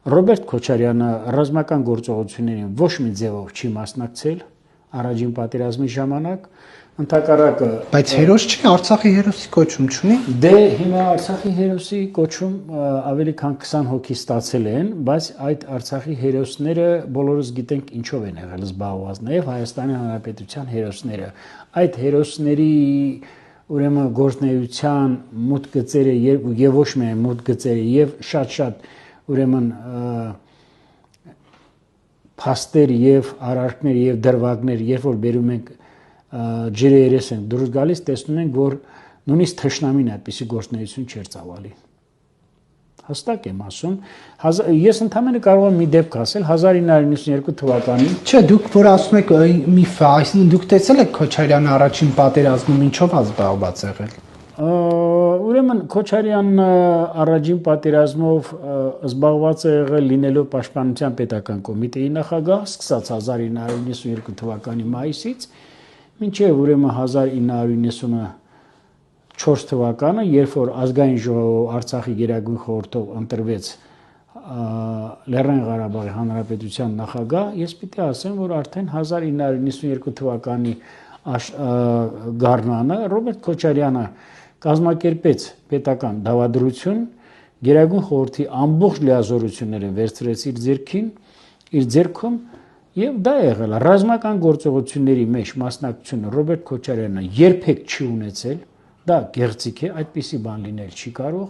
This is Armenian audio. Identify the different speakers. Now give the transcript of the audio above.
Speaker 1: Ռոբերտ Քոչարյանը ռազմական գործողություններին ոչ մի ձևով չի մասնակցել առաջին պատերազմի ժամանակ, ընդհակառակը
Speaker 2: բայց հերոս չի, Արցախի հերոսի կոչում չունի։
Speaker 1: Դե հիմա Արցախի հերոսի կոչում ավելի քան 20 հոգի ստացել են, բայց այդ Արցախի հերոսները բոլորս գիտենք ինչով են եղել զբաղված, նաև Հայաստանի Հանրապետության հերոսները։ Այդ հերոսների ուրեմն գործնեայության մուտք գծերը եւ ոչ միայն մուտք գծերը եւ շատ ուրեմն փաստեր եւ արարքներ եւ դրվագներ, երբ որ բերում ենք ջրերես ենք դուրս գալիս, տեսնում ենք, որ նույնիսկ թշնամին այդպիսի գործնեություն չէր ծավալի։ Հստակ եմ ասում, ես ընդհանրապես կարող եմ մի դեպք ասել 1992 թվականին։
Speaker 2: Չէ, դուք որ ասում եք միֆ, այսինքն դուք տեսել եք Քոչարյանը առաջին պատերազմում ինչով է զբաղված եղել։
Speaker 1: Ուրեմն Քոչարյանն առաջին պատերազմով զբաղված է եղել լինելով Պաշտպանության պետական կոմիտեի նախագահ, սկսած 1992 թվականի մայիսից, մինչև ուրեմն 1994 թվականը, երբ որ ազգային ժողովը Արցախի գերագույն խորհրդով ընտրվեց Լեռնային Ղարաբաղի Հանրապետության նախագահ, ես պիտի ասեմ, որ արդեն 1992 թվականի գարնանը Ռոբերտ Քոչարյանը կազմակերպեց պետական դավադրություն, Գերագույն խորհրդի ամբողջ լիազորությունները վերցրեց իր ձեռքում եւ դա եղել է ռազմական գործողությունների մեջ մասնակցությունը Ռոբերտ Քոչարյանը երբեք չի ունեցել, դա գեղձիկ է, այդպիսի բան լինել չի կարող։